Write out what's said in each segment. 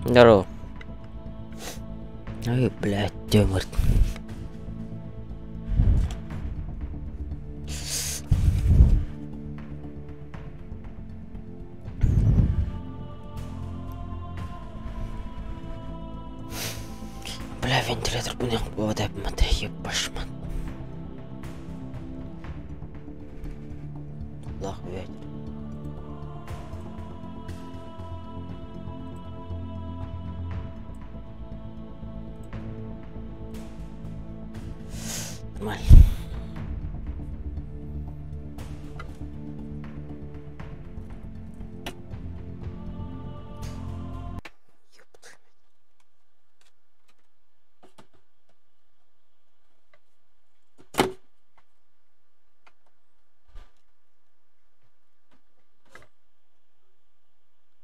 Здорово. Ой, блядь, Тёмар. Бля, вентилятор будет вода, смотри, ебашман. Нахуй ветер. Нормально.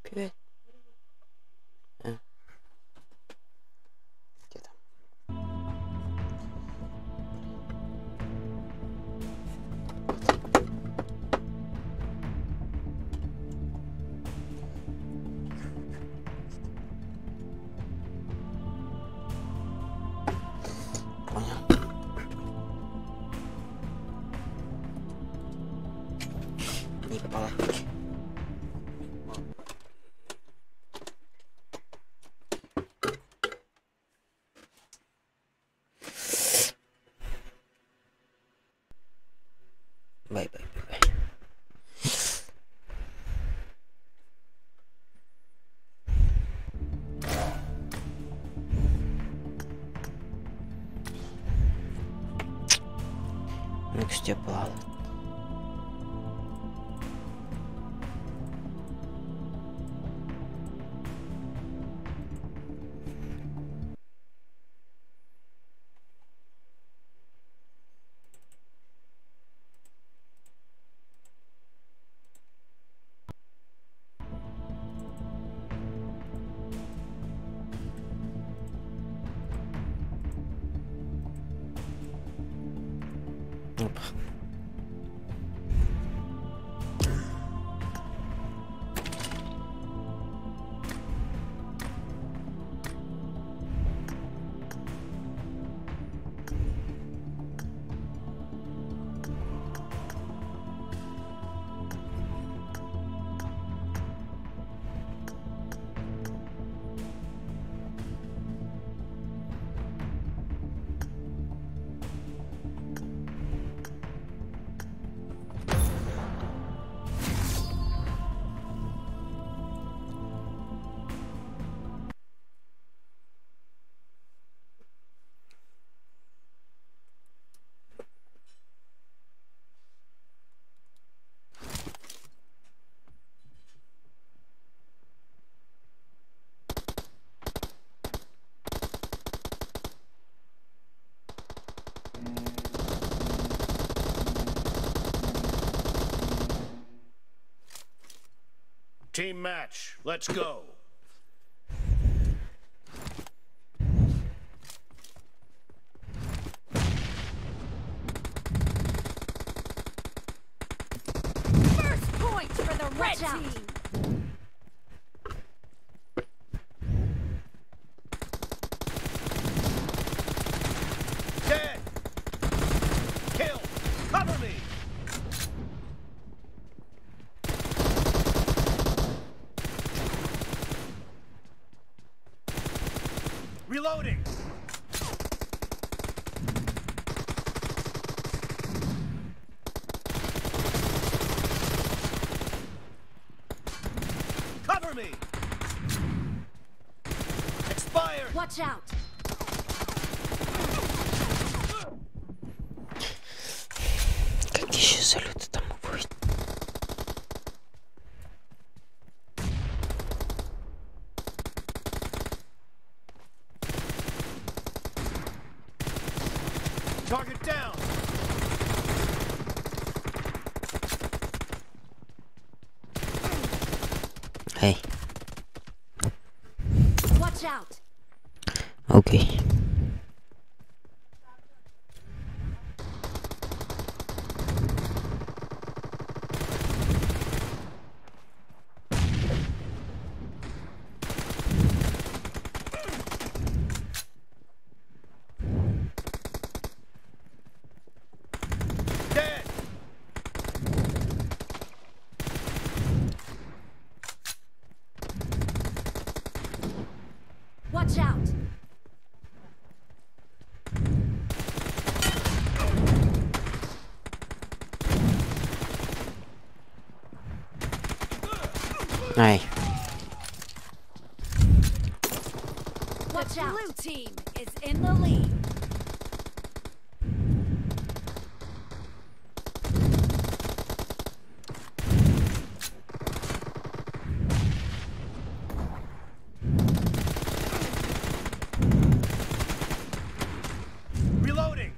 Привет. Где там? Понял. Не палатки. Бай-бай-бай-бай. Ну-ка, Степа. Опа. Team match, let's go. First point for the red team. Dead. Kill. Cover me. Reloading. Cover me. Expired. Watch out. Какие еще салюты там будет? Target down. Эй, Watch out. окей. Ай. Watch out. Blue team is in the lead. Reloading.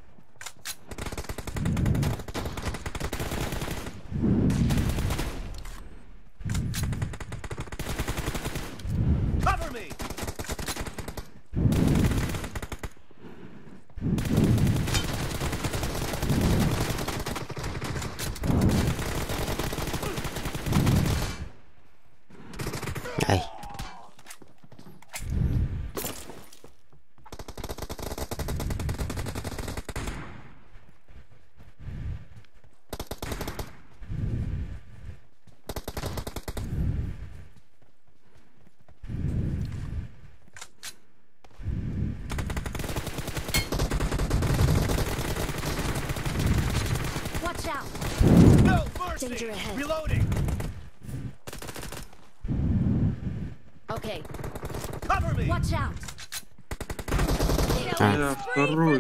Cover me. Ай. Watch out. No mercy. Danger ahead. Reloading. Okay. Cover me. Watch out. Бля, второй.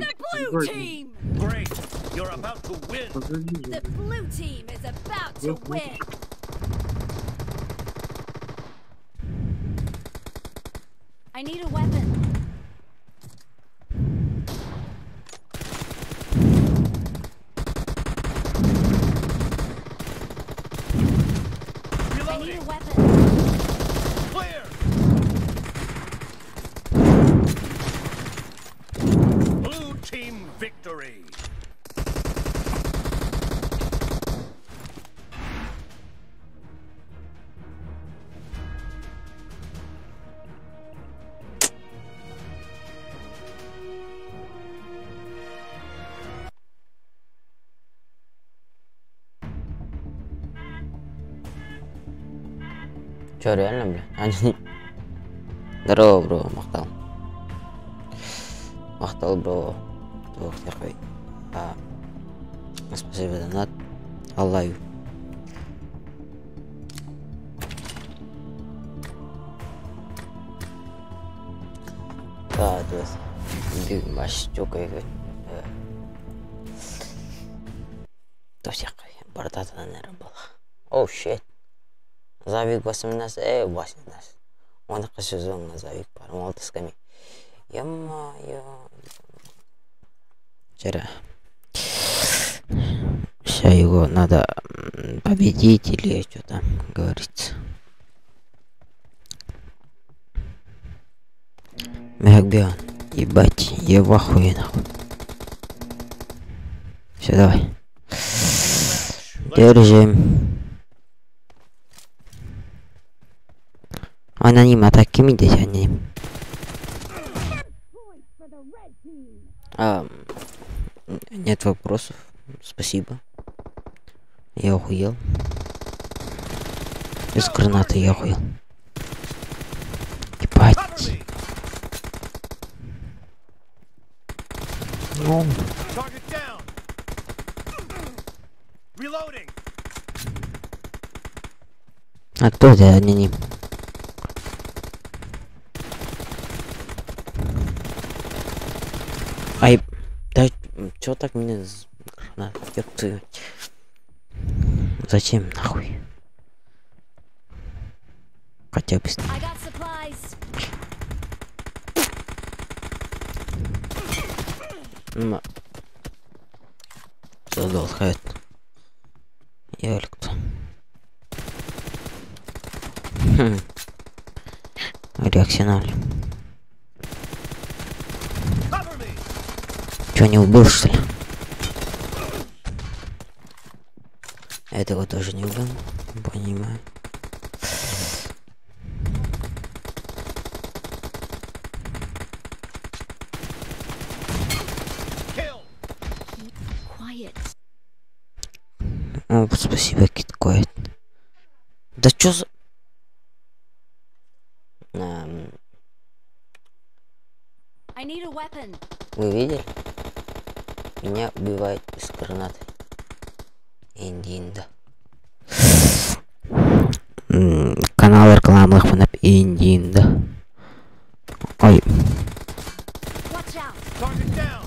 Blue team. Great. You're about to win. Позови The blue team is about to win. I need a weapon. I need Reloading. a weapon. Clear. Blue team victory. Чё, реально, бля? Они... Здорово, бро, Махтал. Махтал, бро. Тух, терхой. Спасибо за донат. Аллаю. Да, то есть... Биг маш, чокай, то всякое. Бородата, наверное, была. Оу, щит. Завик 18, 18. Он сезон на Завик пару молотысками. Ё-моё. Вчера. Сейчас его надо победить или что там говорится. Мягбиан. Ебать, я в ахуе нахуй. Все, давай. Держим. Аноним, атаки мидись, аноним. Нет вопросов. Спасибо. Я охуел. Из гранаты я охуел. Ебать. Ну. Target down. Reloading. А кто это аноним? Ай, да, чё так меня... Ёпты. Зачем нахуй? Хотя бы... I got supplies. Задал хайт. Я или кто? Реакциональ. Чё, не убил, что ли? Этого тоже не убил. Понимаю. О, спасибо, Киткоид. Да чё за... Вы видели? Меня убивает из гранаты. Индинда. Канал намлах фанап индинда. Ой. Watch out. Target down.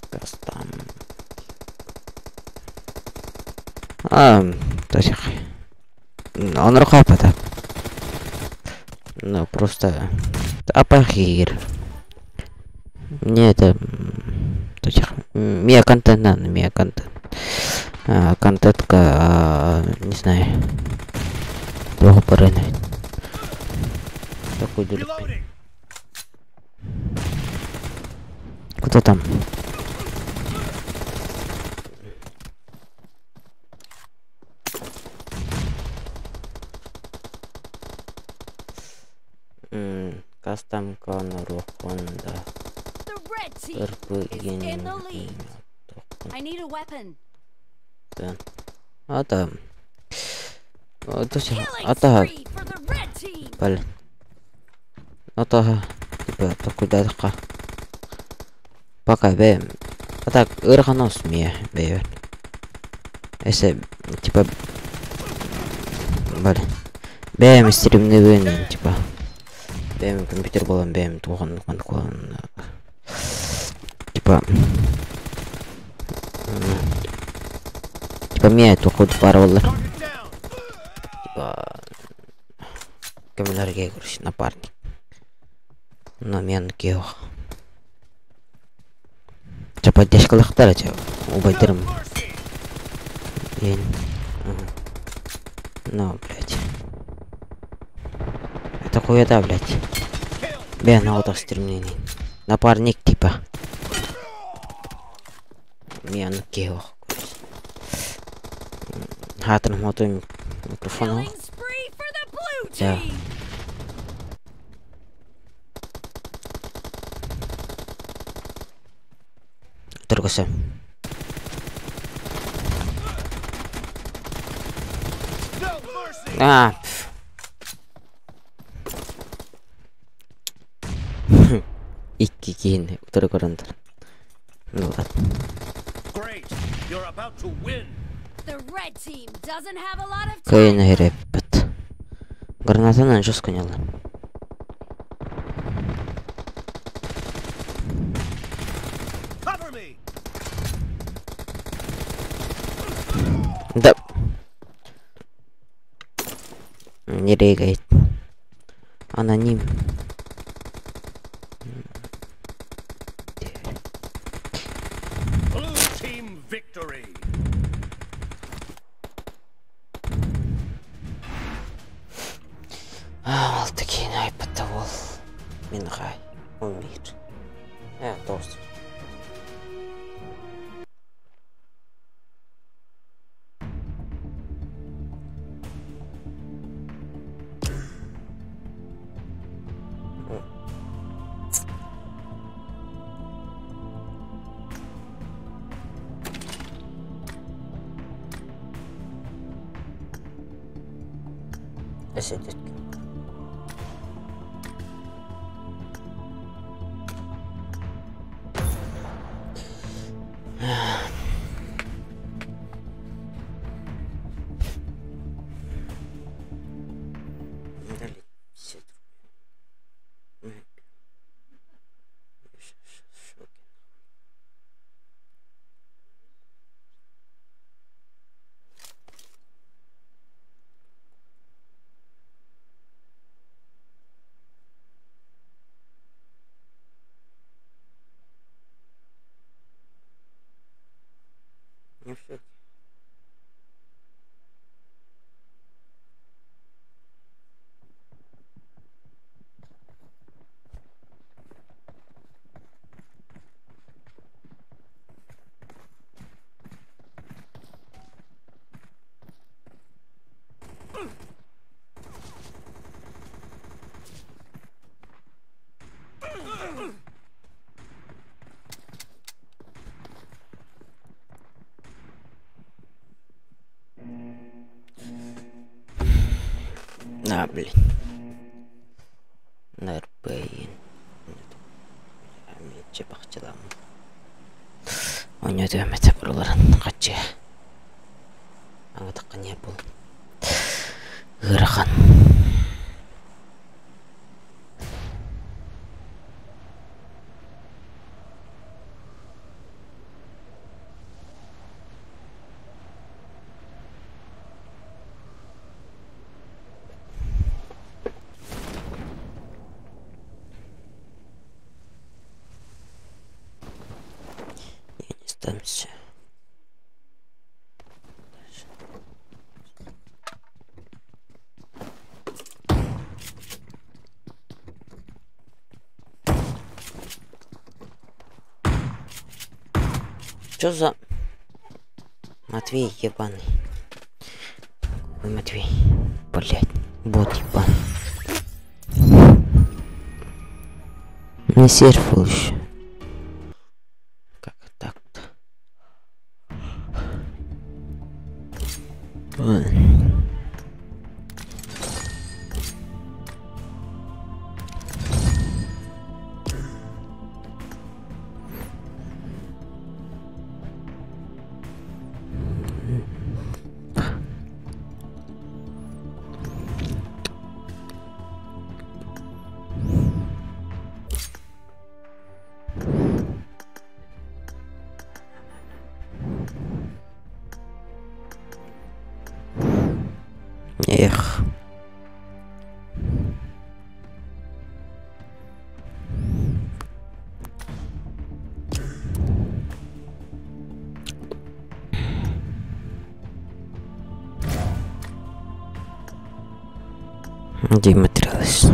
Кастам. Тасих. Он рука так. Ну, просто... Апахир. Мне это... Мия контент надо, мия контент. Контентка... Не знаю. Плохо порынать. Такой делик. Reloading. Кто там? Кастам конору Honda. The red team is in the lead. I need a weapon. Это... Killing Это... spree for the red team. Блин. Это... Типа, куда такая? Пока бэм. А так, ырганос мне бэйвен. Если, типа... Блин. Бэм стримный вынен, типа. Бэм компьютер был, бэм тухан клан. Типа... Типа, мне это ход пароллер. Target down. Типа... Камиларге, короче, напарник. Но мен кеох. Типа, поддержкалыктар, эти, убайдырым. Mercy. Ну, блядь. Это хуета, блядь. Kill. Бен на отах стремлений. Напарник, типа. Мен кеох. Хатр мотуем микрофон. Killing spree for the blue Yeah. team. Тургуса. No mercy. Икки кейін утыры көрінді. Ну ладно. Great. You're about to win. The red team doesn't have a lot of Кайын time. хереппет. Гранатанан жос көнелі. Cover me. Да. Не регает. Аноним. Blue team victory. Ал такие найпатавол. Минхай. Умир. Тост. Эсетик. Не все. Блин. Нарбейн. Че пахчалам. Он ойнотуэмет буруларын качы. Аңатакка не бул? Ырахан. Tamsi. Чё за... Матвей ебаный. Ой, Матвей. Блять. Бот ебаный. Не серфил еще. Как так-то? Эх. Дематериалось.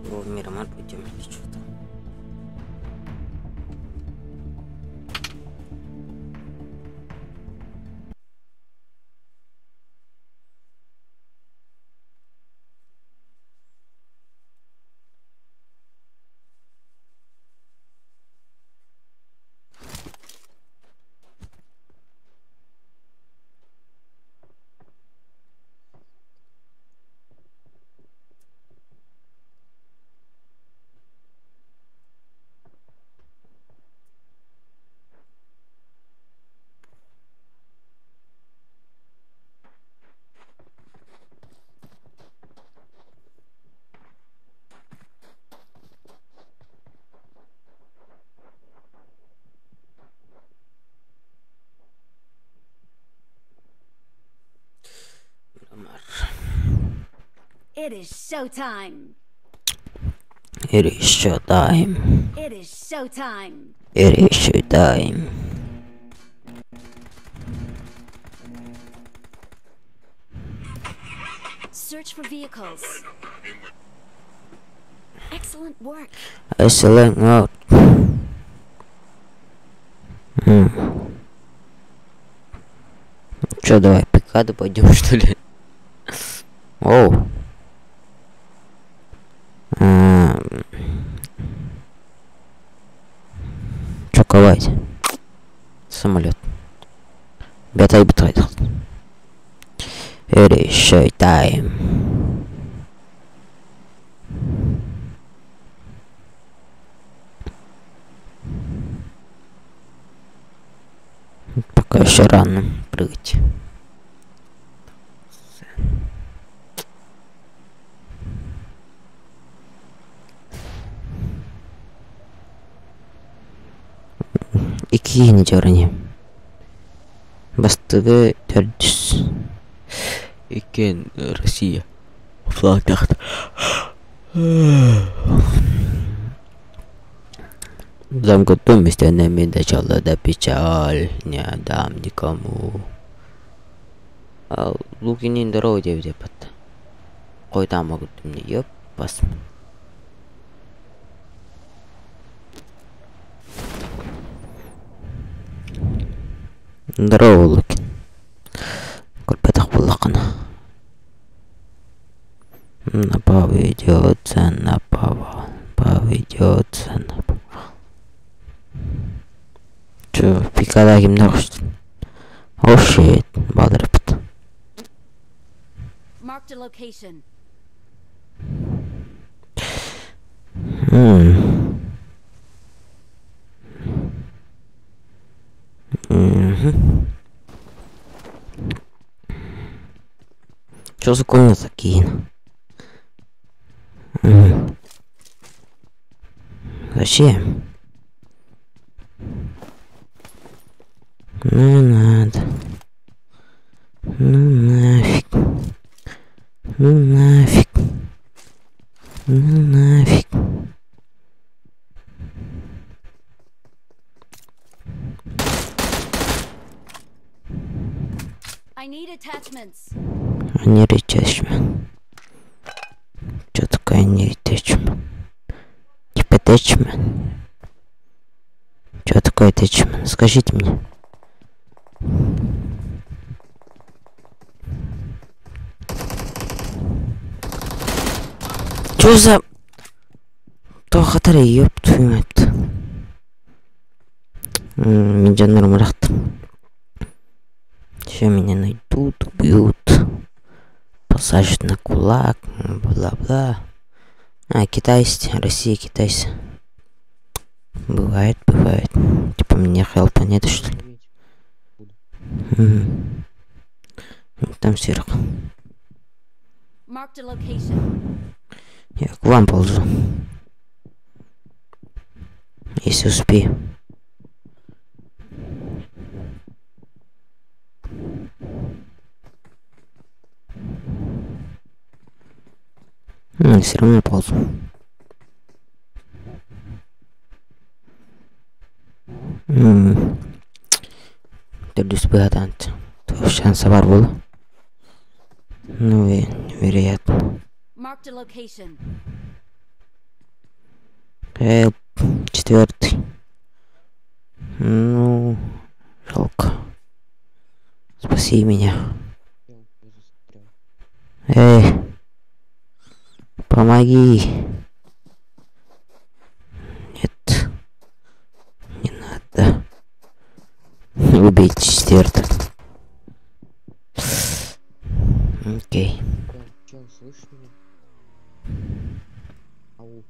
В Мирамар пойдем или что-то. It is showtime. It is showtime. It is showtime. It is showtime. Search for vehicles. Excellent work. Excellent out. Чё, давай пикаду пойдем, что ли? Оу. Чё ковать? Самолет. Бетай бетай. It is showtime. Пока еще рано прыгать. Икини дерни. Бастыгы төрдүс. Икен Россия. Флаг тахт. Замкнутом месте нами начала да печаль. Не отдам никому. Лукинин дорогу деп атты. Қой тамақ күтімне еп басым. Здорово, Лукин. Кульпетах буллақына. Поведется, поведется. Чё, Никогда кимдер кошт. Oh shit, балдырыпты. Marked a location. Чё за комната такие? Зачем? Ну надо. Ну нафиг. Ну нафиг. Ну нафиг. I need attachments. Не attachment. Чё такое не attachment? Типа attachment. Чё такое attachment? Скажите мне. Чё за... Тохатары, ёб твою мать. Меня нормально. Сейчас меня найдут, убьют. Посажут на кулак, бла-бла. А, китайцы, Россия, китайцы. Бывает, бывает. Типа мне хелпа нет, что ли? Там сверху. Marked a location. Я к вам ползу. Если успею. Все равно ползу. Дұрыс бәдант. Шансы бар бұл. Ну, вероятно. Marked a location. Четвертый. Ну, жалко. Спаси меня. Помоги. Нет. Не надо. Убейте четвертого. Окей. Чел, слышишь меня? Ау.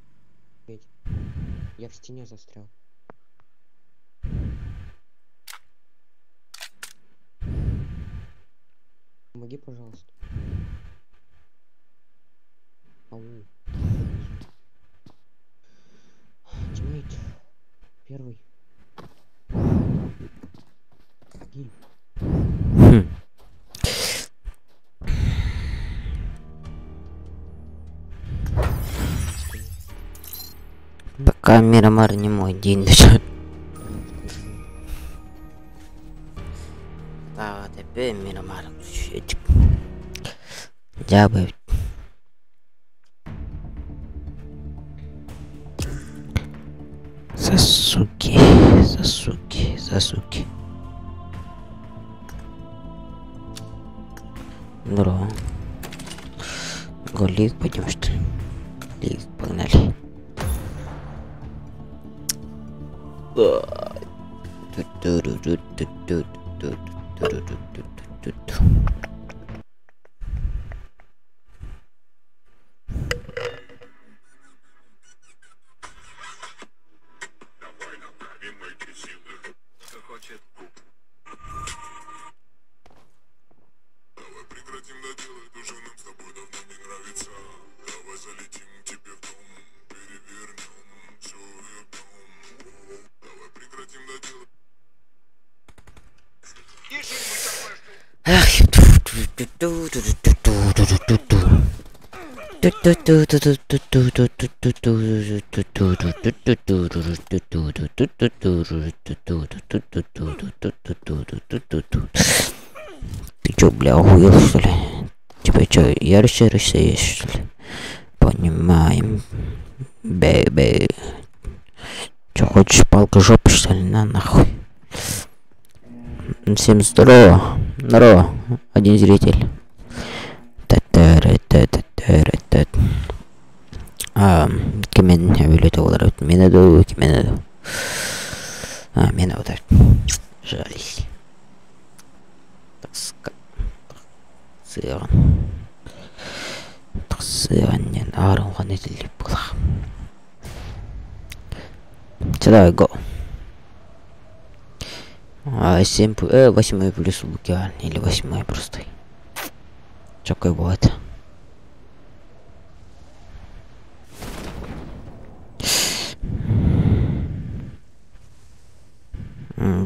Петь. Я в стене застрял. Помоги, пожалуйста. Ау. Тиммейт. Первый. Гиль. Пока Мирамар не мой день даже. А вот опять Мирамар. Счетчик. Дябы. Засуки, засуки, засуки. Здорово. Голик пойдем, что ли? Лиг, погнали. Ты чё, бля, охуел, что ли? Типа чё, ярыся есть, что ли? Понимаем. Бэй. Чё, хочешь палка жопы, что ли? На, нахуй. Всем здорово. Здорово. Один зритель. Кемен билет олар. Мен аду, кемен аду. Мен аду. тахсыган нен аарон нэтэлип булах. Давай, го. 8 плюс лукиан или 8 просто. Какой будет?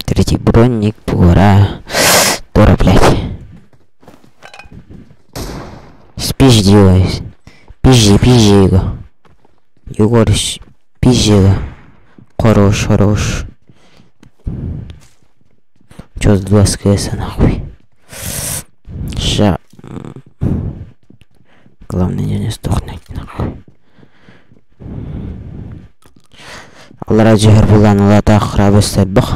Третий бронник, пора. Тора, блядь. Спизди его. Пизди его. Егор, пизди его. Хорош. Чё с 2 СКС нахуй? Ща. Главное не сдохнуть нахуй. Алла жигер булан алата храбы саббах.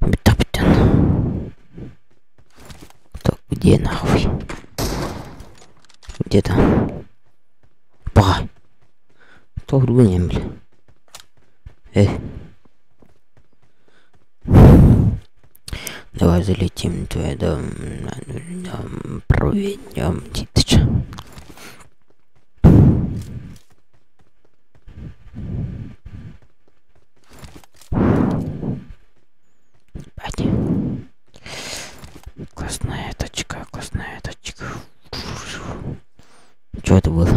Битан. Так, где нахуй? Где там? Ба. Кто грунем, бля? Давай залетим в твой дом, проведем деточка. Классная точка. Что это было?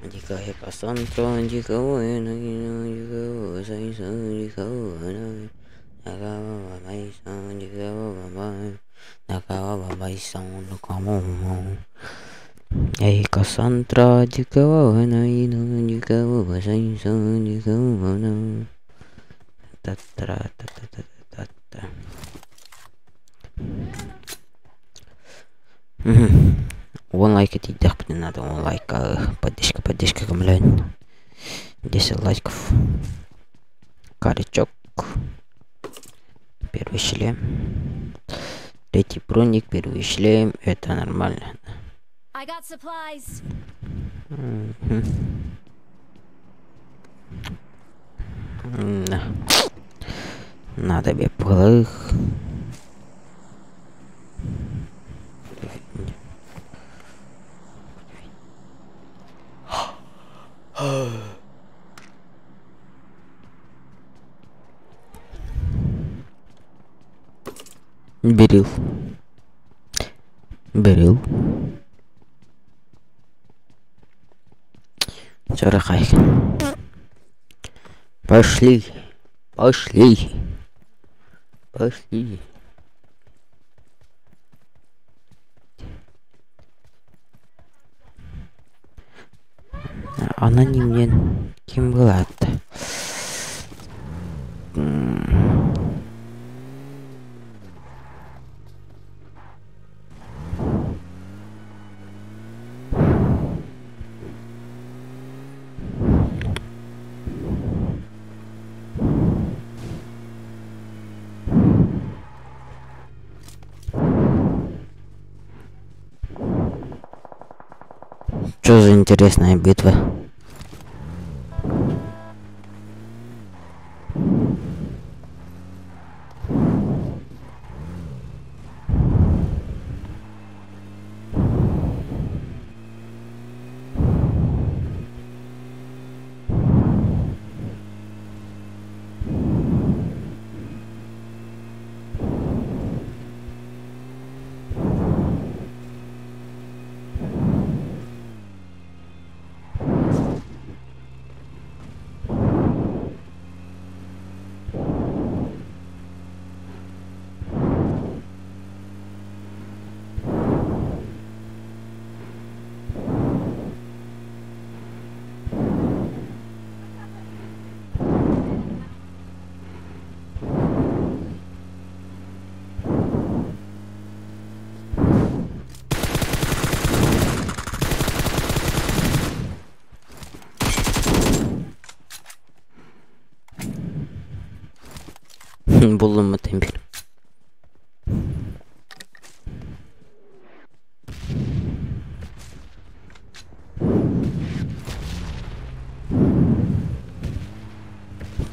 Дикая Кассандра, дикого Эй, Кассандра, дикого та-та-та-та-та-та-та. Вон лайк это не надо, вон лайк, поддержка камлянь. 10 лайков. Каричок. Первый шлем. Третий броник, первый шлем. Это нормально. I got supplies. Надо беглых. Берил. Чарахай. Пошли. Она не мне кем была-то? Что за интересная битва? Buldum mu Temir?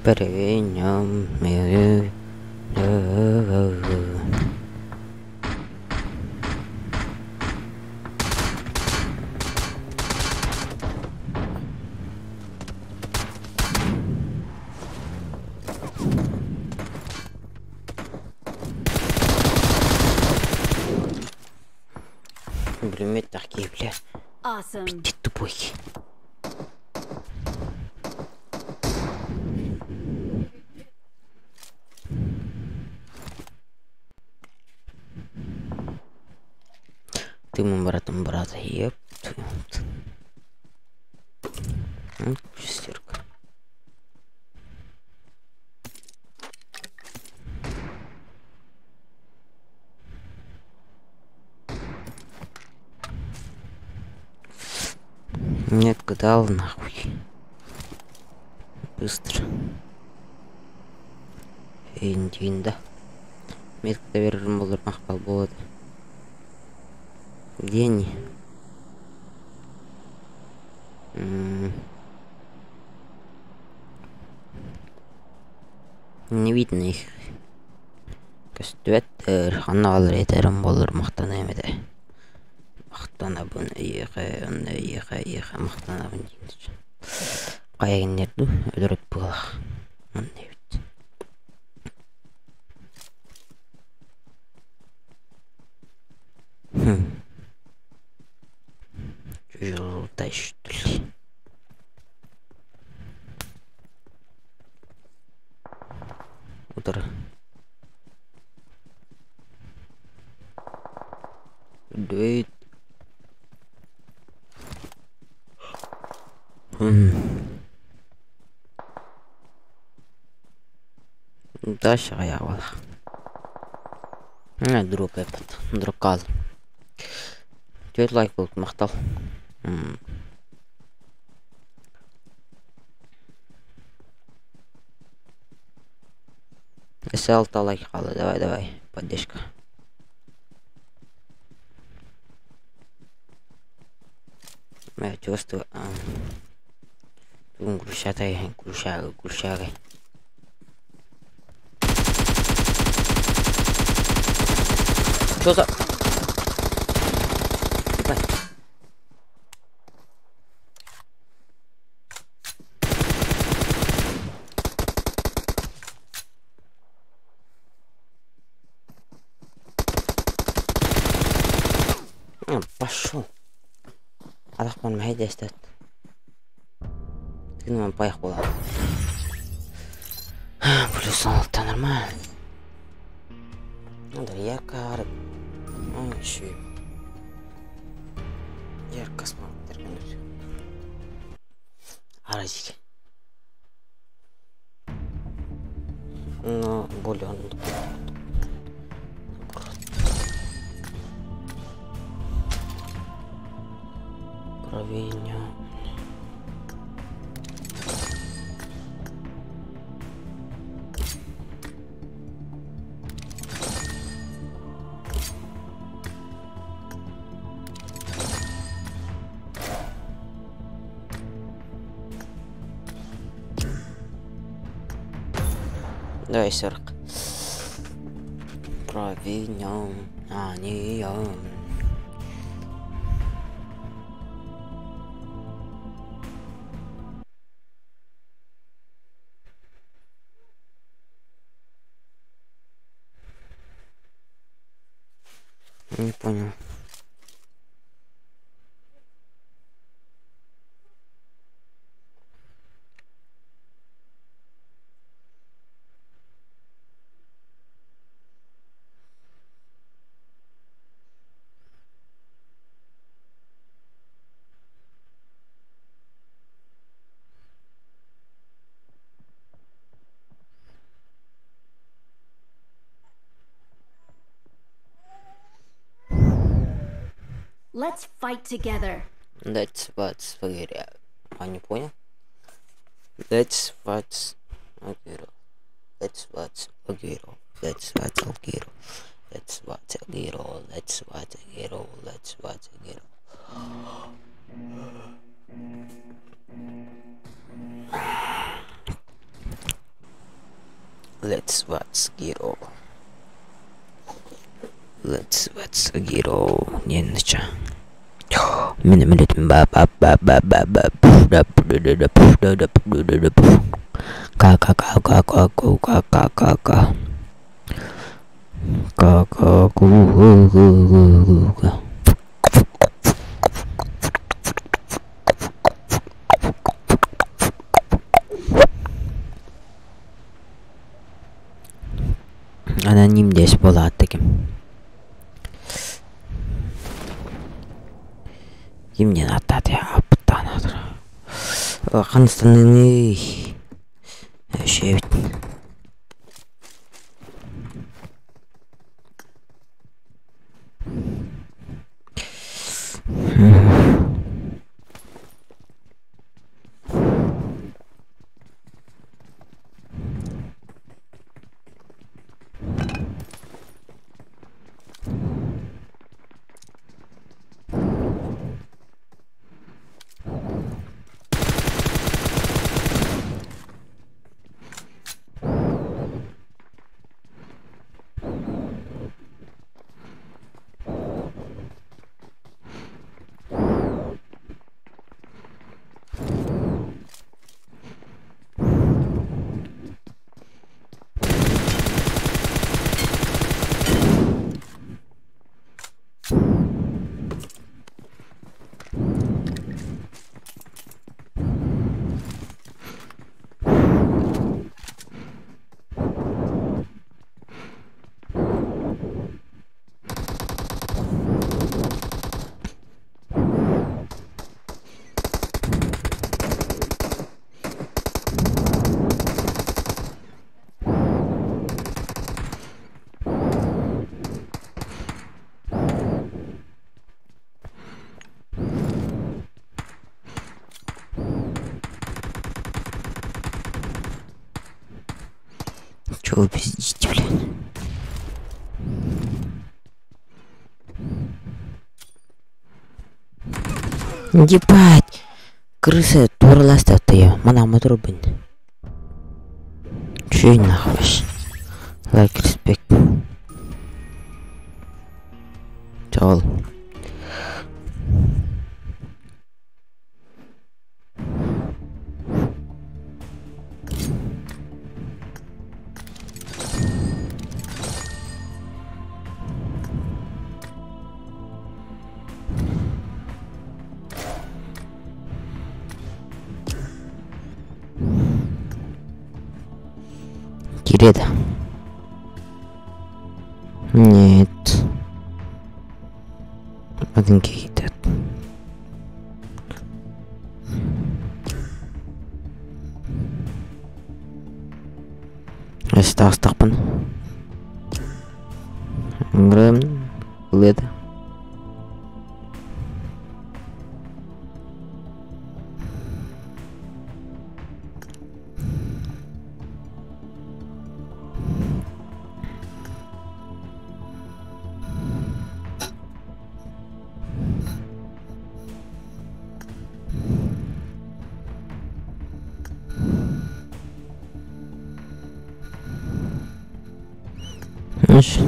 Переняв мене. Блин, такие, бля. Awesome. Ты тупой. Ты моим братом брата, еп. Шестерка. Нет, гадал нахуй. Быстро. Индинда. Метка верим болар мақпал болады. Где они? Не видно их. Көстүбәттер, ханал ретерим болар мақтана емеді. Мақтанабын, иеға, мақтанабын дейміз. Қайагындерді өліріп бұғылақ. Мұндай бит. Жылдай что ли? Удар. Дует. Дальше я вот. Друг этот, друг каз. Твой лайк был махтал. Если лайк хала, давай, поддержка. Я чувствую, грушатай, грушагой. Что за? Пошел. Алахман махайда істет. Тігінмен паяқ болады. Плюс 16 нормально. Надо ярко арып. Еще ярко смотрит. Аразики. Но более он правильно. Давай 40. Провинен, а не он. Не понял. Let's fight together. Let's what's Валерия. А не понял? Let's what's Агиро. Let's what's Агиро. Let's what's Агиро. Let's what's Agiro. Let's what's Agiro. Let's what's Agiro. Let's what's Agiro. Let's what's Agiro. Не нача. Минималит ба ба ба ба ба ба да да да да да да ка ка ка ка ка ка ка ка ка ка. Аноним здесь была таким. И мне надо аптанадр. Ханстанный. Вообще ведь. Чего вы пиздите, блин? Ебать! Крыса турластатты я. Мана матрубин. Чё нахуй? Лайк, респект. Чал. Киреда. Нет. Один кейтед. Астахпан. Грэм. Лед. знаешь.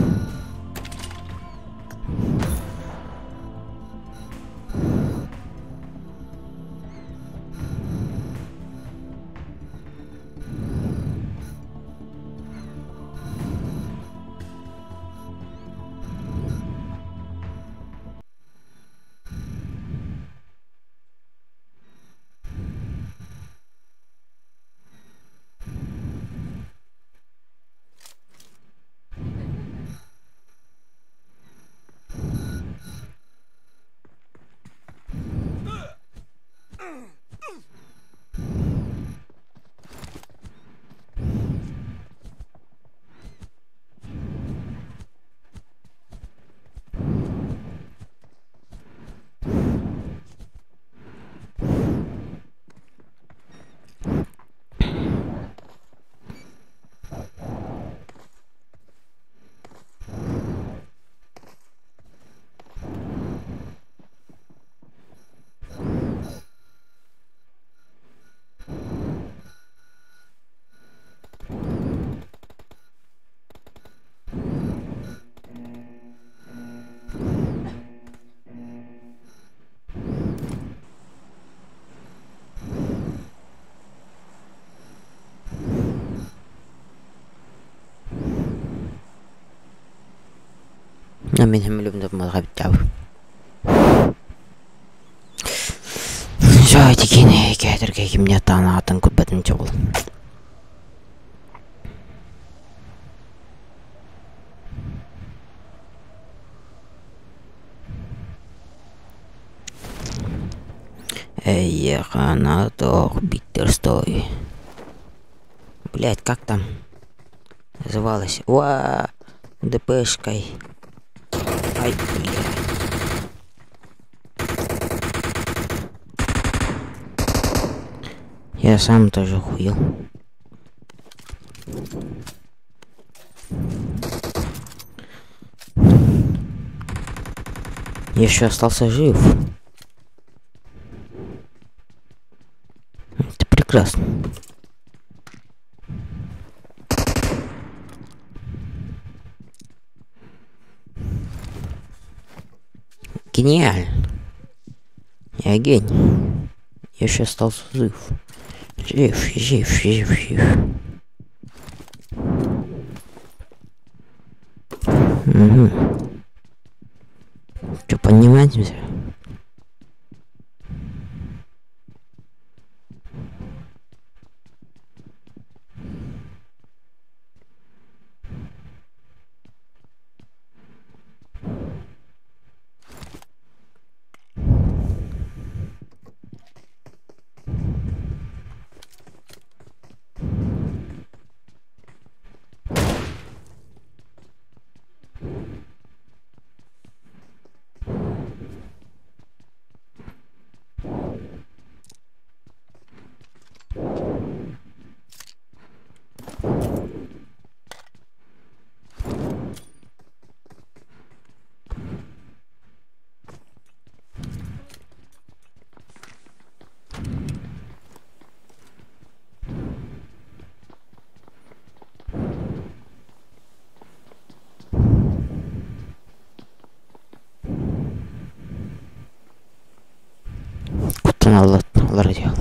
Мен һәм үлемдә булмаска бит табы. Жай дигән әйтергә кимне танатын күп бетенче ул. Эй, канаток, Биттерстой. Блять, как там называлось? Уа, ДПшкой. Ай, блядь. Я сам тоже хуел. Я еще остался жив. Это прекрасно. Гениально. Я гений. Я еще остался жив. Жив. Угу. Что, поднимаемся? Алар идеал.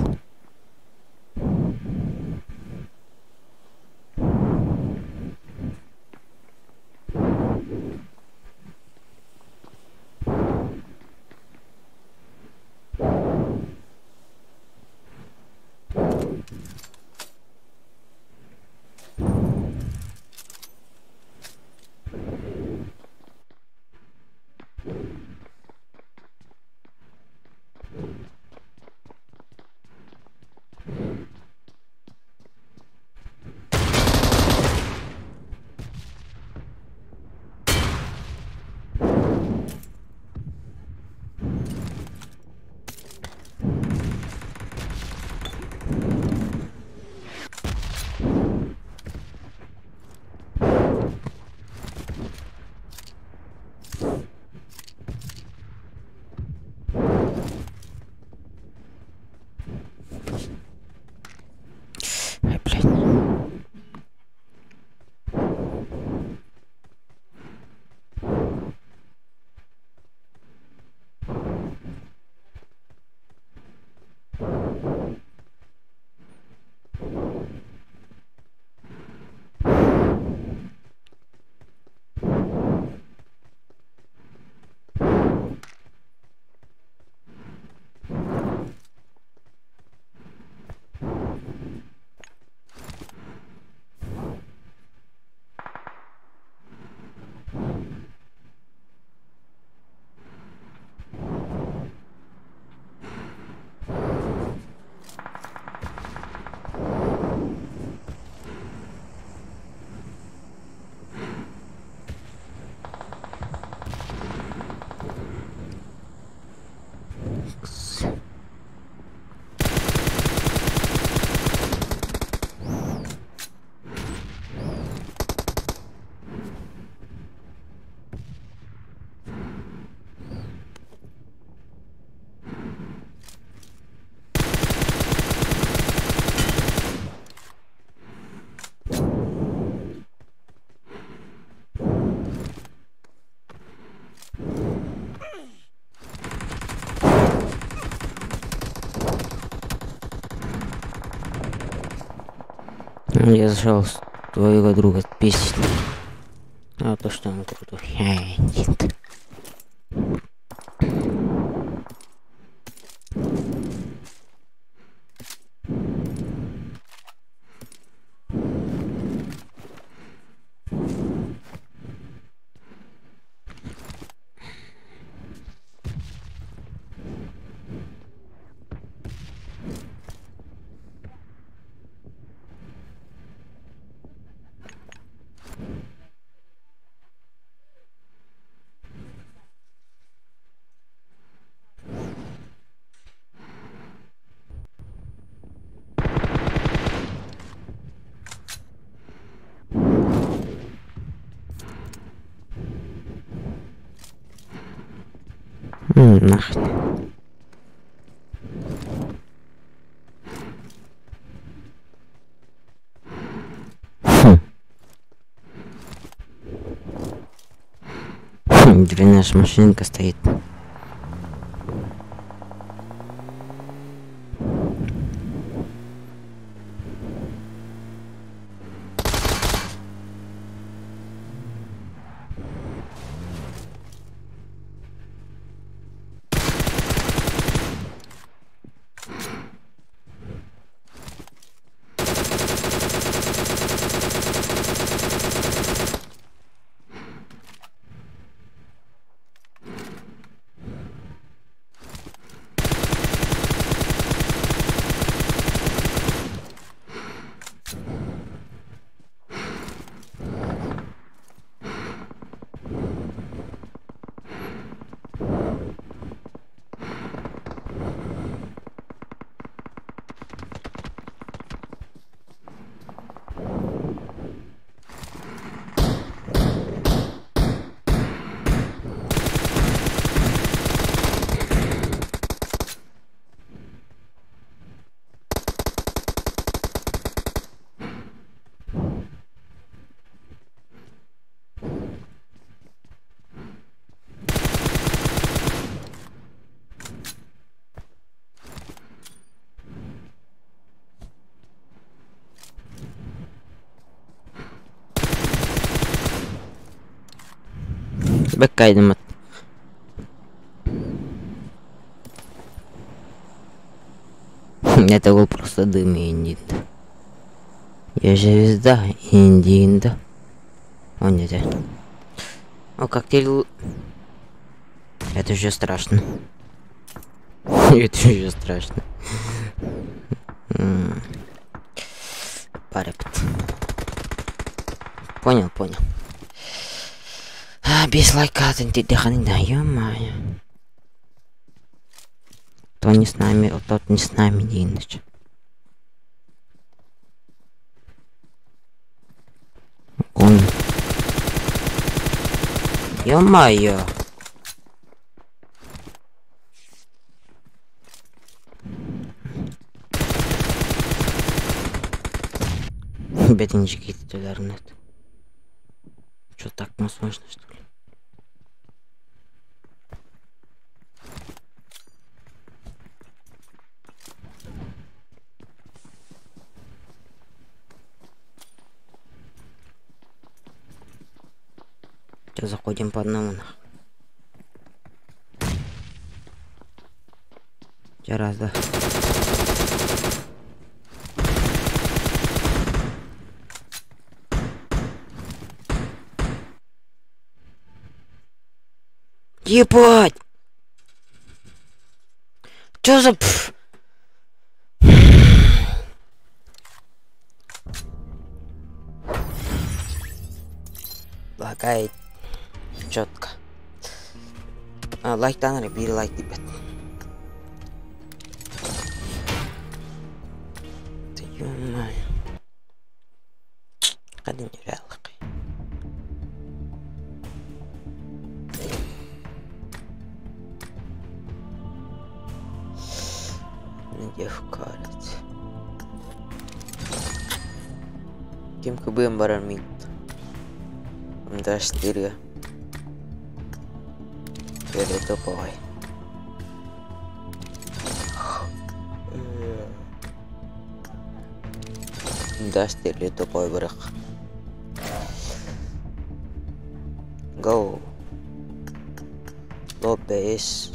Я зашел с твоего друга писать. А то, что он крутой. Нет. Нахрен. Дренаж машинка стоит. Бэкайдем. Это был просто дым и индит. Я же звезда индинда. О, нет. О, коктейль. Это уже страшно. Это уже страшно. Парепт. Понял. Без лайка ты дыхание, да, ё-моё. То не с нами, тот не с нами, Диныч. Он. Ё-моё. Беднички туда рнет. Чё так возможно, что ли? Сейчас заходим по одному. Раз, да. Ебать! Чё за... Лагает четко. Лайктан ребир лайк дипет. Ты ё-моё. Хadi нереально. Девкалец. Kim kebun barang mit. Mendas diri. Jadi itu boy. Dusty itu power break. Go. Lopez.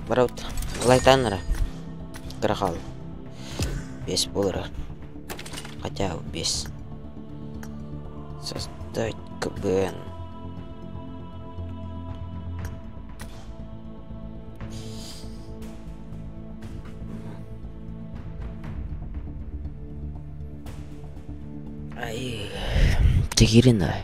Бараут. Лайтанера. Грахал. Без полера. Хотя без. Создать КБН. Ай. Тигирина.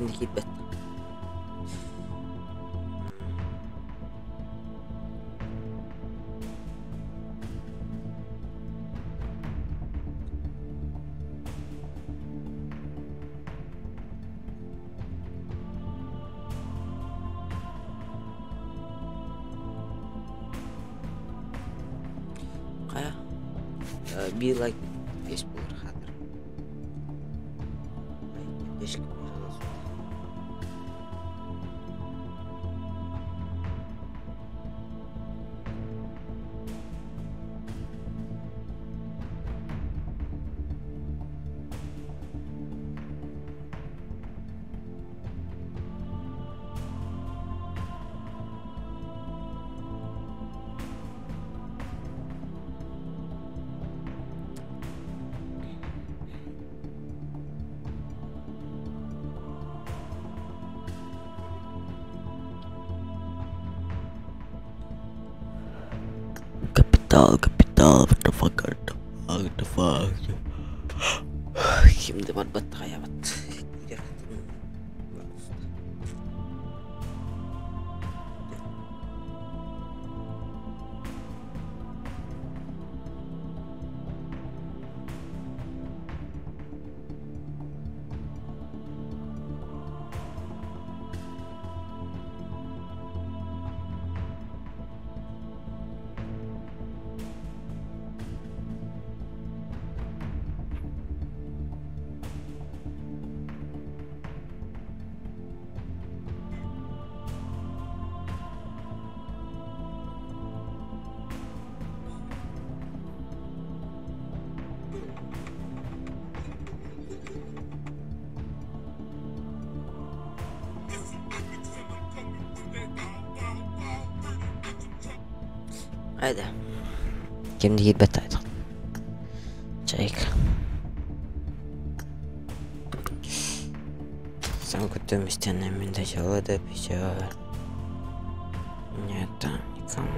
Dikit bet. Kayak be like Facebook hater. Capital, what the fuck. Kim demat bat kayak bat. Ada. Kim dikit bat aja. Cek. Сам местами начала до печаль. Нет там никому.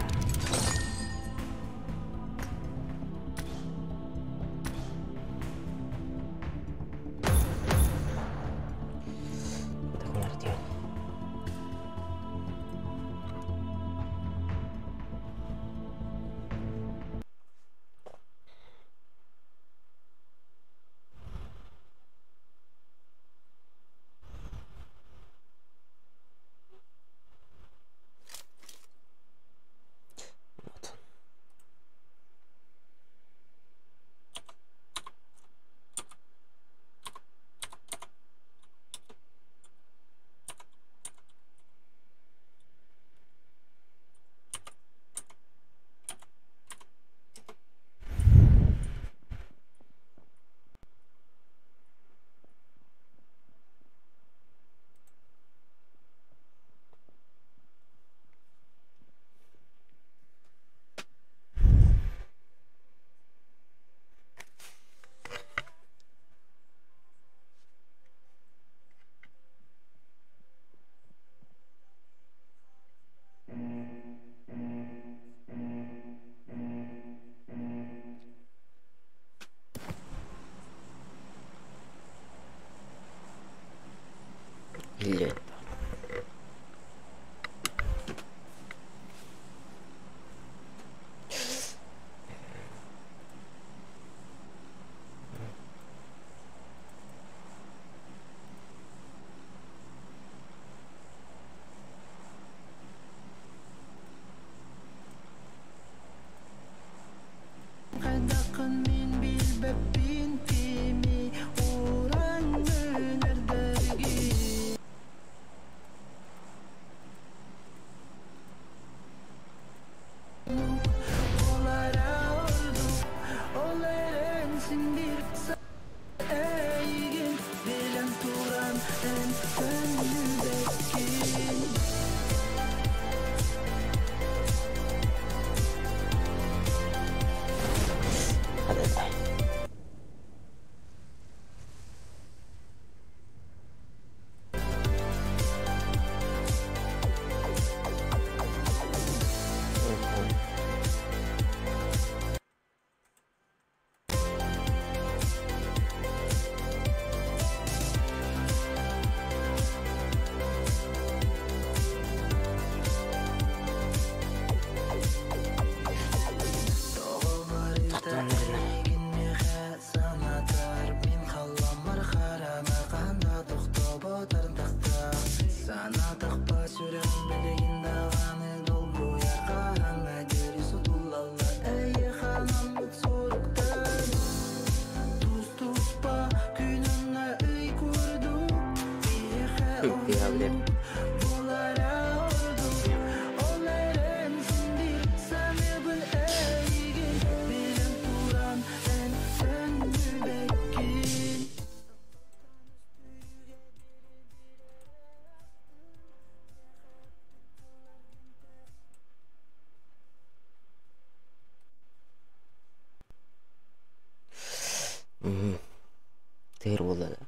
Тегер болды да.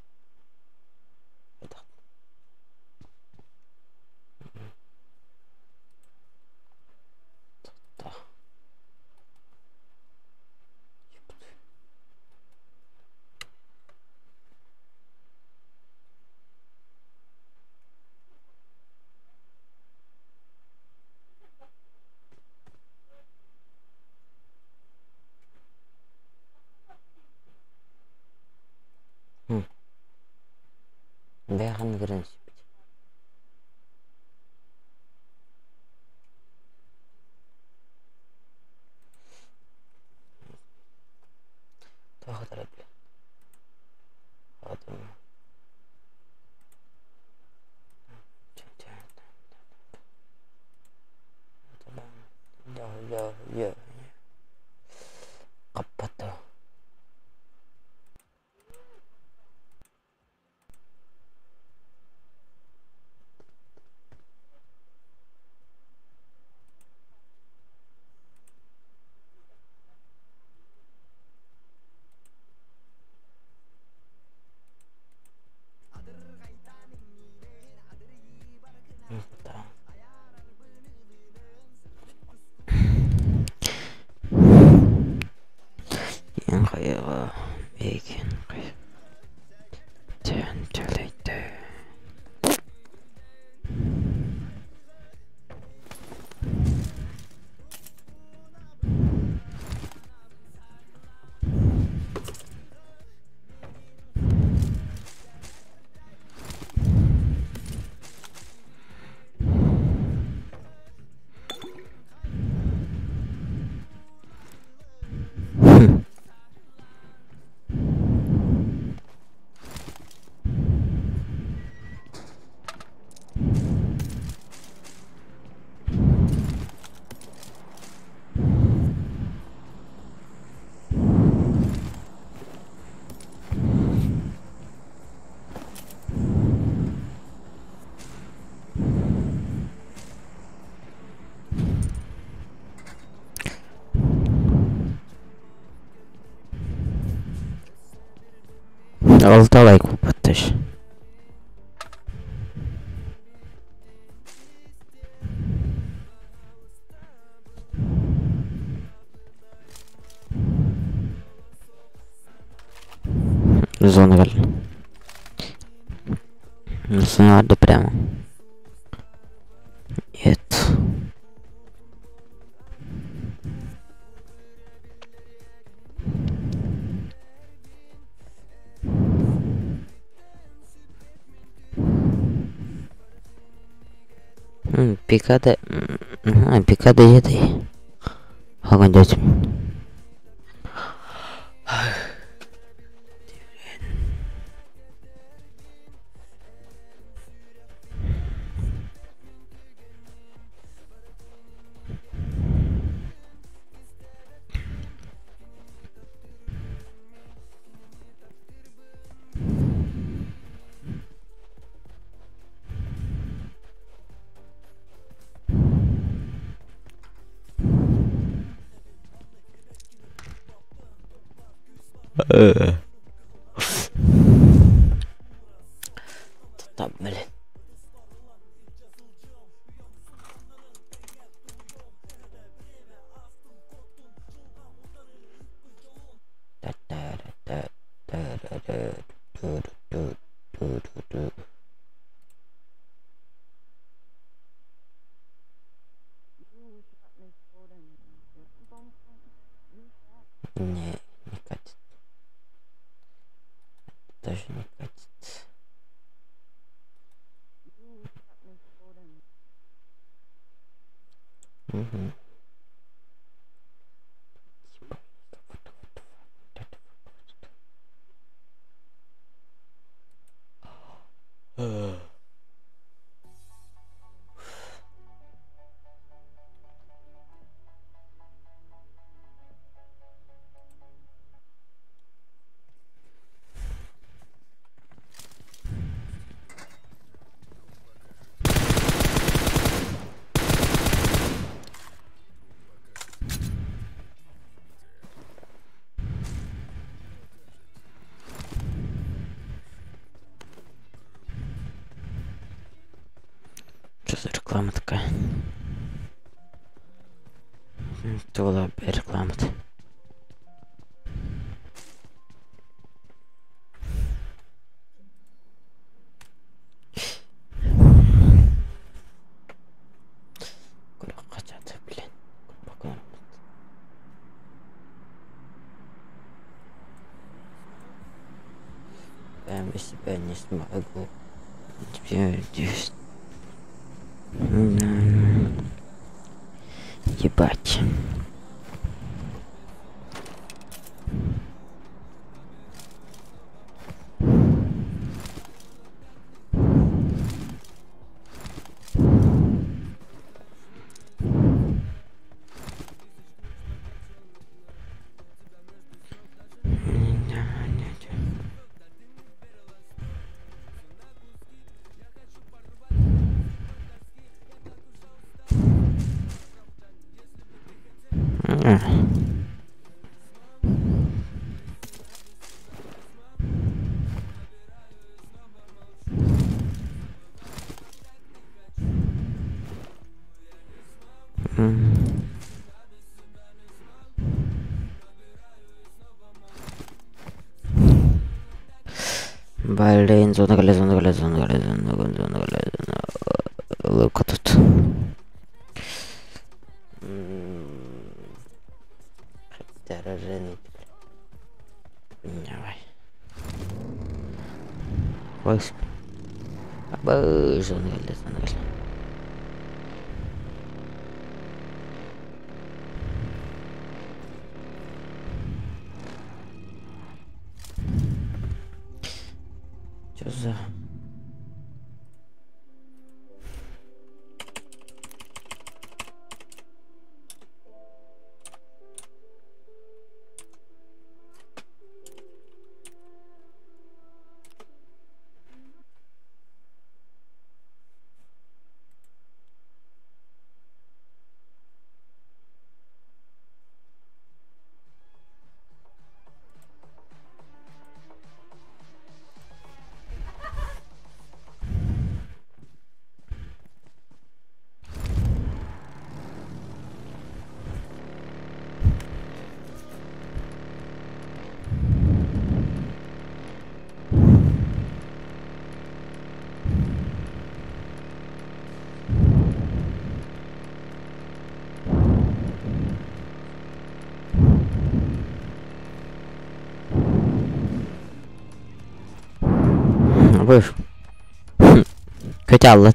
Бәғын кірін сөйбеді. Тоқтар әбілі. Адым. Қаппатты. Ең қайығы беген қайығы тән төлейді. Алты лайк болыппаттыш. Зона гал. Зона до прямо. Это. Пикада. Пикада еды. Хаган дядь. Tetap balik. Не катит. Даже не катит. Мгм. Что за реклама такая? Это была реклама-то. Хотят, блин. Пока. Я без себя не смогу. Тебе здесь. Ебать. Блин, зона галя, зона галя, зона галя, зона галя, зона. Лука тут. Дороженый. Давай. Вайс. Абы, зона галя, зона галя. Чё за... Выш. Хотя ладно.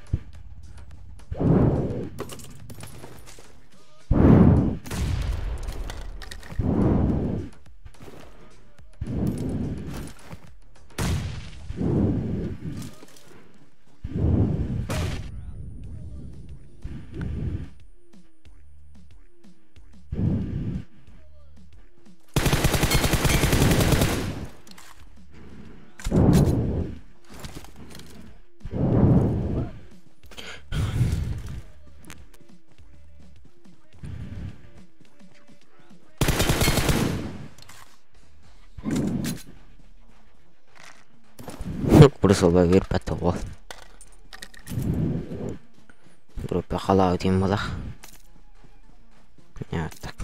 Burası bir patol. Grup yakala diyeyim bala. Evet tak.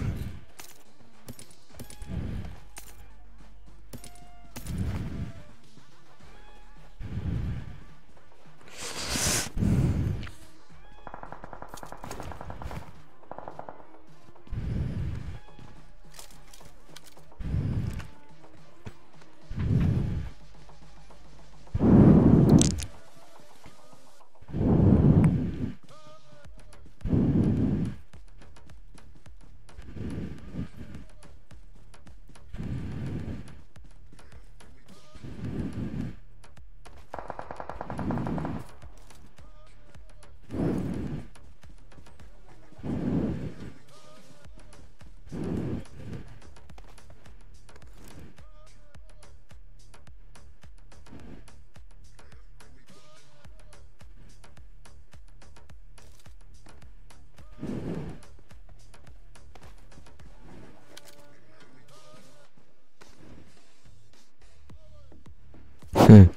Хм.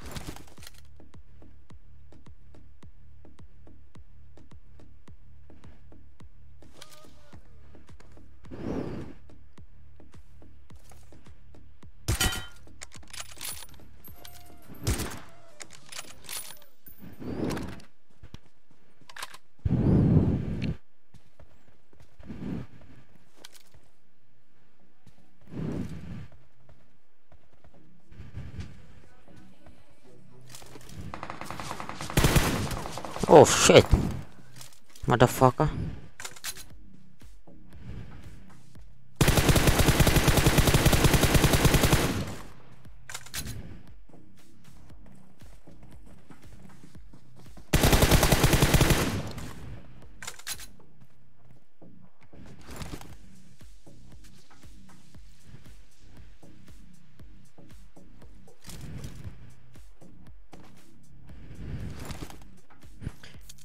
Oh shit, motherfucker.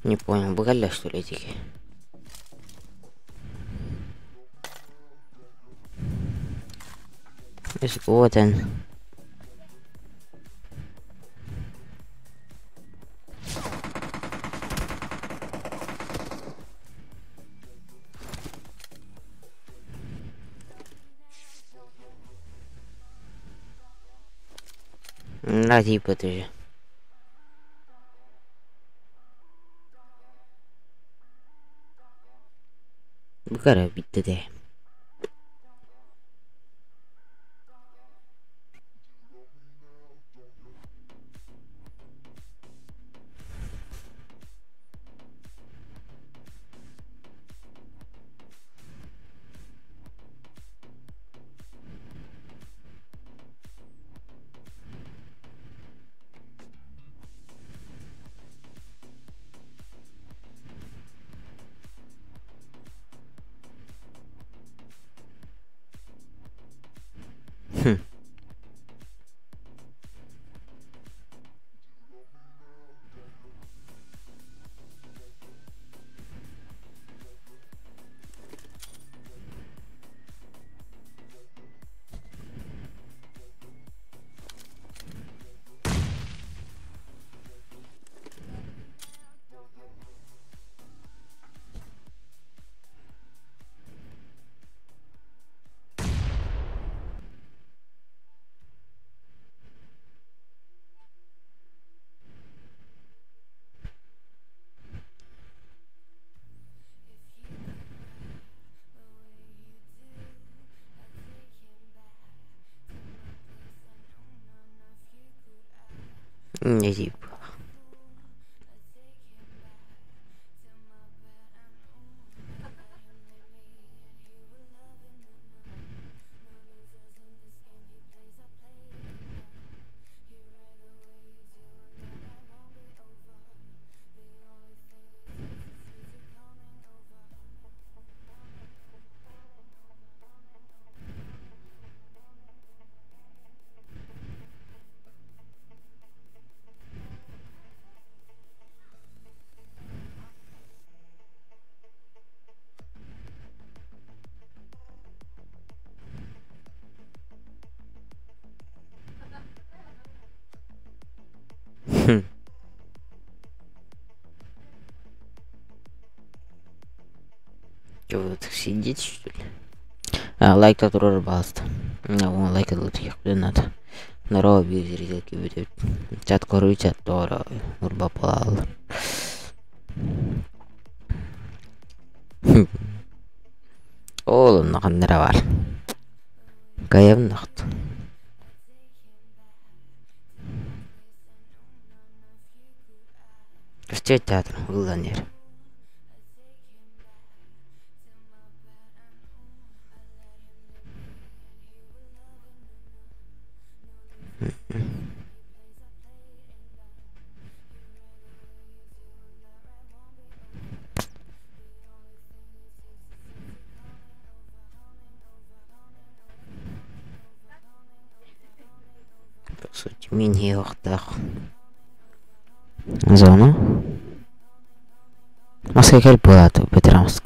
Не понял, бгаля что ли эти? Вот он. На типа ты же. Бгара битте де. Хм. Не типа. Хм. Чё вы тут сидите что ли? Лайк который баста. Он лайк тут их надо. Здорово, зрительки будет. Чат кору чат тора. Урба палал. Oğlum nakandira var. Kayam nakt. Что театр уланер. По сути, мини-охтах. Зона. Москва Кальпулату, Петрамск.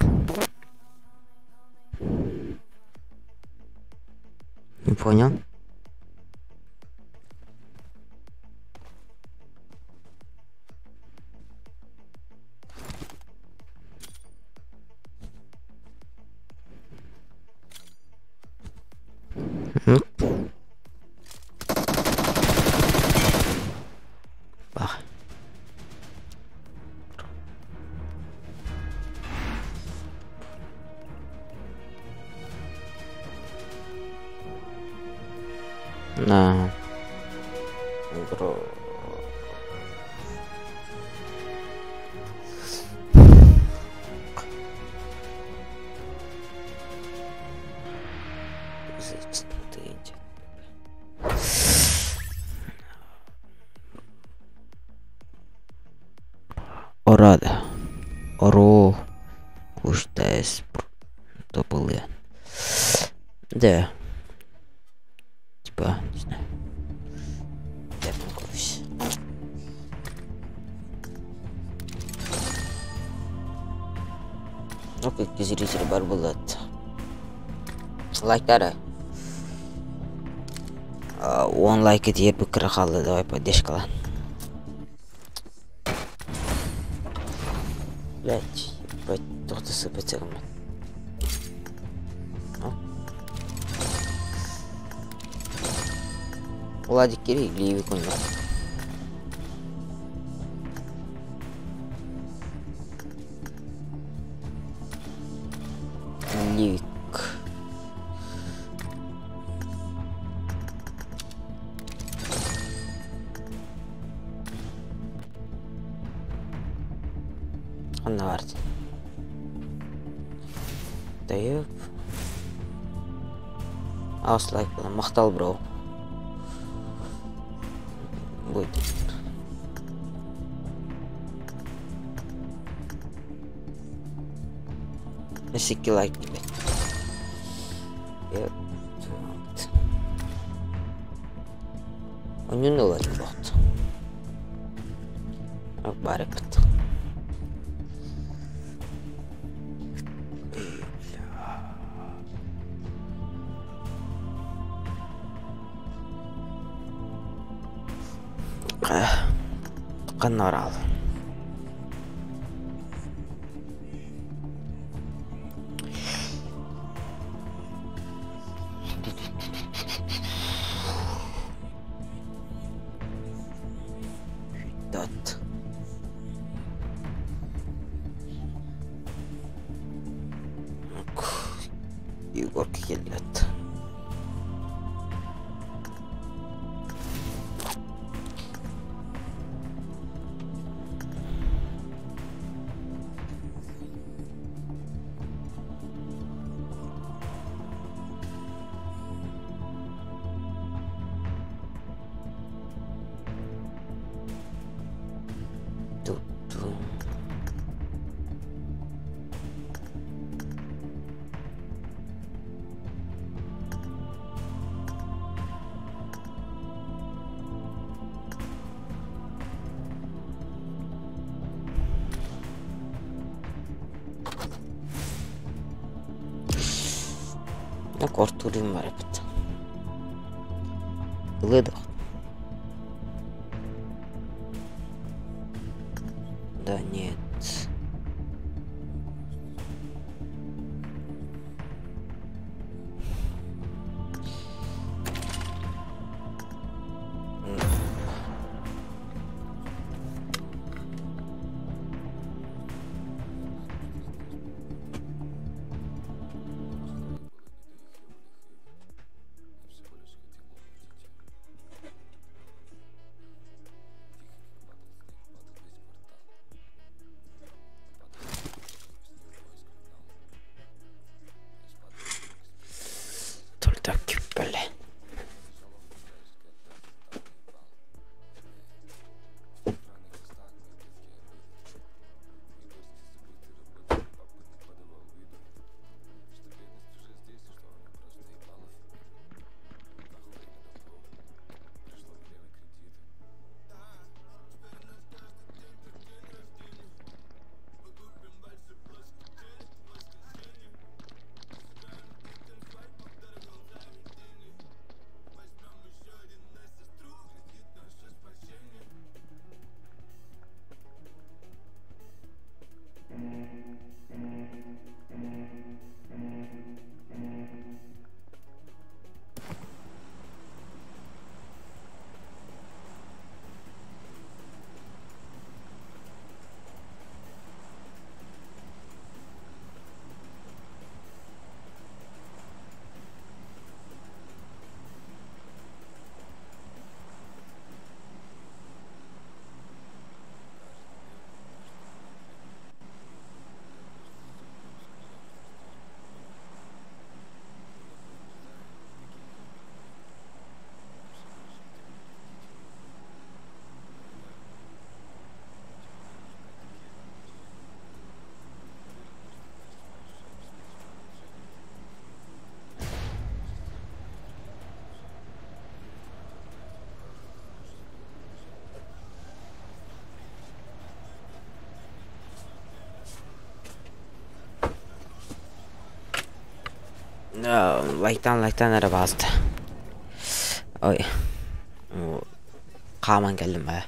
Не понял. На. Бро. Орада. Оро. Куштайс. Тополы. Да. Типа, не знаю. Я покажусь. Ну, как зрители барбулат. Лайктары. Он лайк етер пікірі қалды. Давай поддержка калан. Блять, ебать, тоқтысы бітсегім. Владик керек, левик ойнап. Левик. Ана барды. Дайып. Ауслайк бұдан мақтал броу. Будет. Насеки лайк тебе. Он не лайк бот. Барект. Канар ал. Дат. Егорка келет. На кортуре марапет. Лыдох. Да нет. Лайктан әрі басты. Ой. Қаман келдім бә.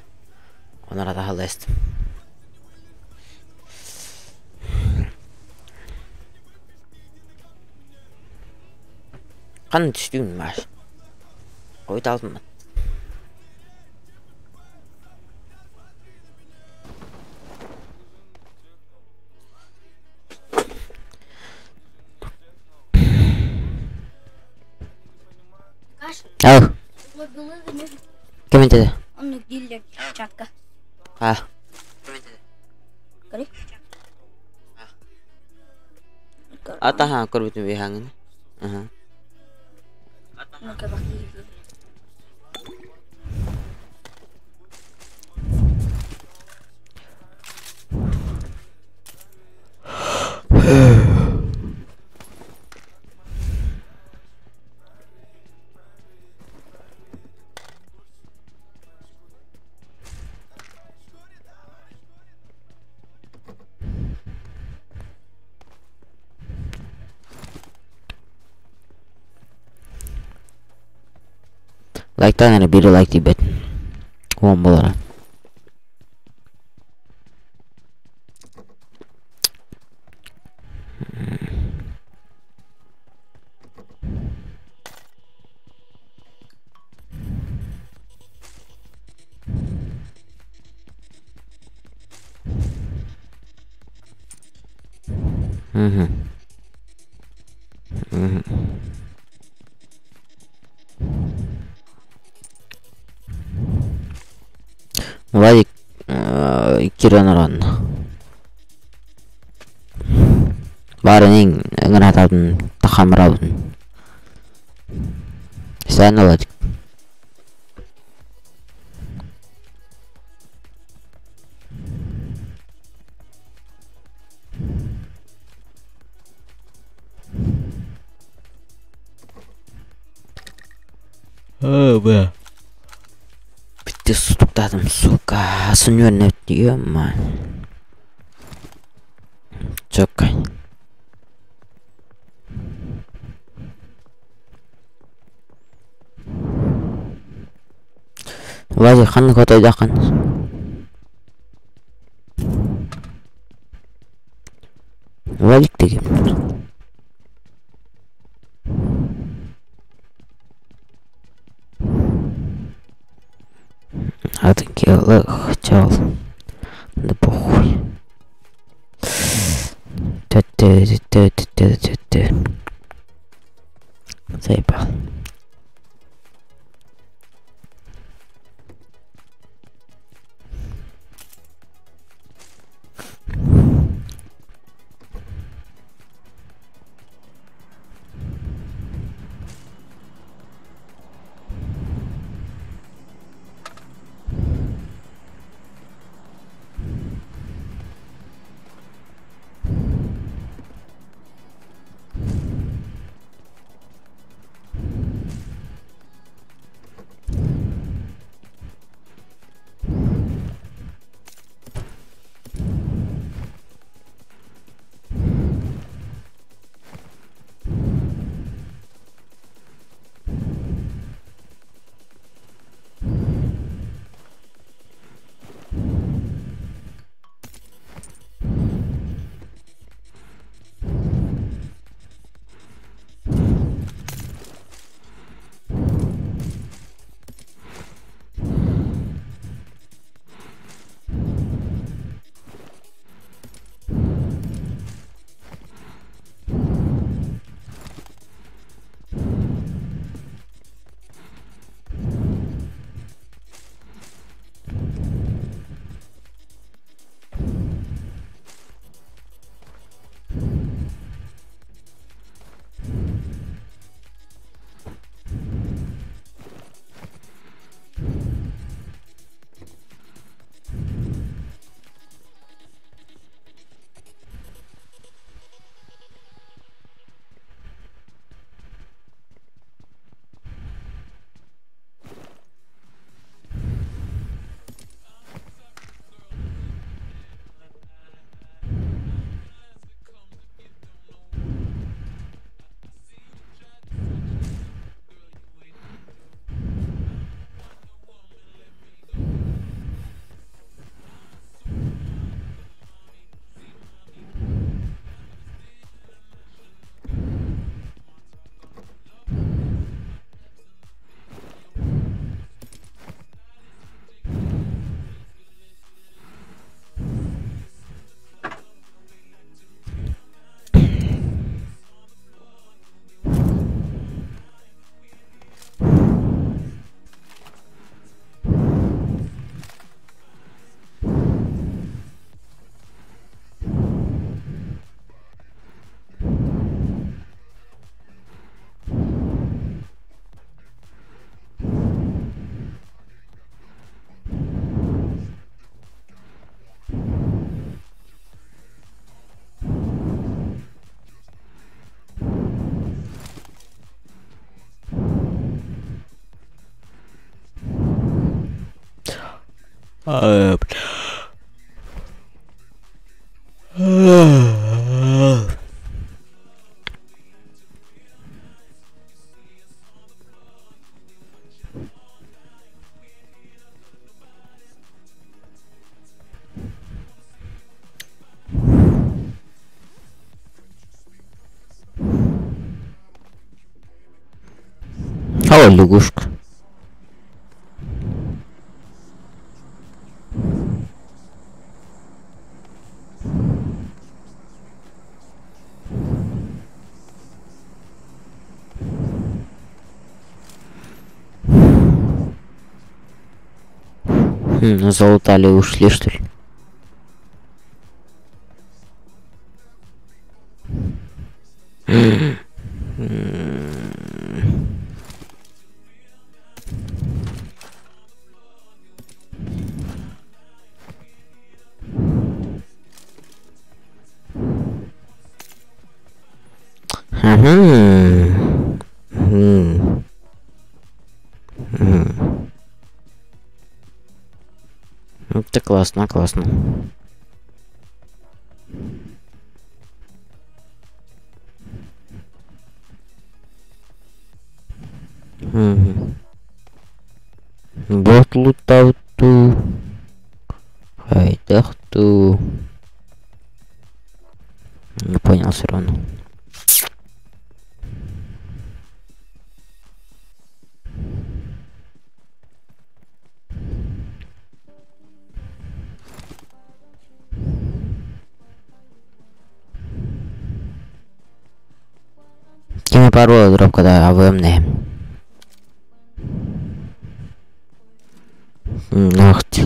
Онара да халайстым. Қаны түштігін бәш. Қойт алдым ба. Ау. Кем ентеді? Он дилер чатка. Кори? Атаха көрбітін бейхаңын. Ну-ка, бахи. Лайктан әрі бері лайк дейбет. Он болары. Владик Киранаран. Барының ыңыратадың тақамыраудың. Сән Владик. Бә. Бітті сұқтадым, сука. Асын өрнеп дейім, ма. Чөккай. Владик, қаны көтөйді ақын. Владик деген. А такие хотел. Да похуй. Заебал. О, лягушка. Залутали, ушли, что ли? Это классно, классно. Вот лутал ту. Хайдах ту. Не понял все равно. Кем парола дроп, когда АВМные. Ах ты.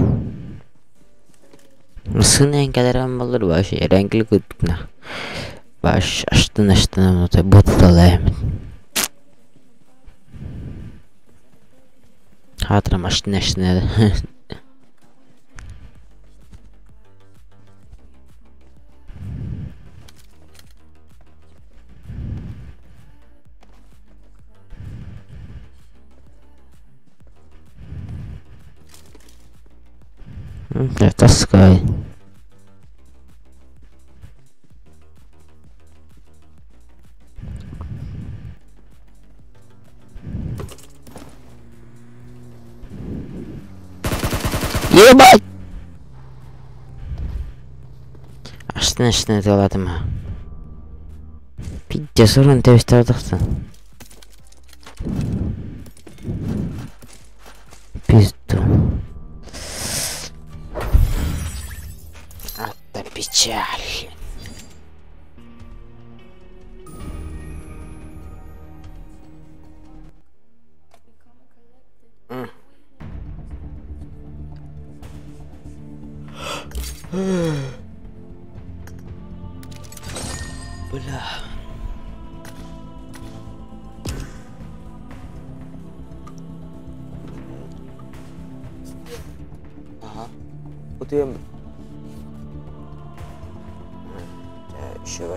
Сынен кадерам болыр башы, рәңгілі көттікна. Баш, аштын, ұтай бұтталайым. Хатырам аштын еді. Таскай. Ебать! Аштын тыладым. Пидде сорун тебестардықты. Пизду. Это печаль. Бля. Ага. Вот я... Еще в